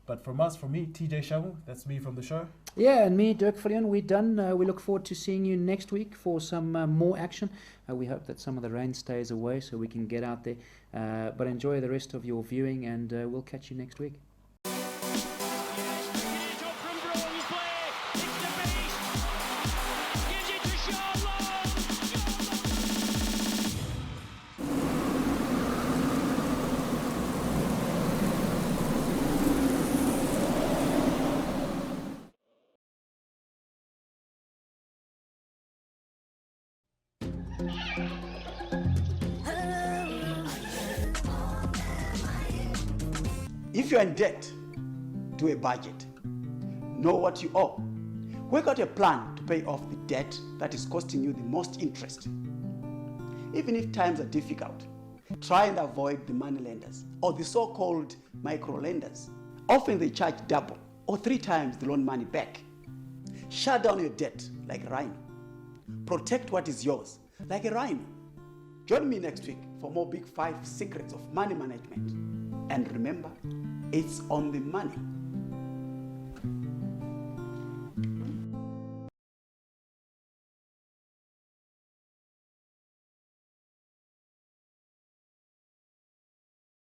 But from me, TJ Shamu, that's me from the show. Yeah, and me, Dirk Viljoen, we're done. We look forward to seeing you next week for some more action. We hope that some of the rain stays away so we can get out there. But enjoy the rest of your viewing, and we'll catch you next week. If you're in debt, do a budget. Know what you owe. Work out a plan to pay off the debt that is costing you the most interest. Even if times are difficult, try and avoid the money lenders or the so-called micro lenders. Often they charge double or 3 times the loan money back. Shut down your debt like a rhino. Protect what is yours like a rhino. Join me next week for more Big 5 secrets of money management. And remember, it's on the money.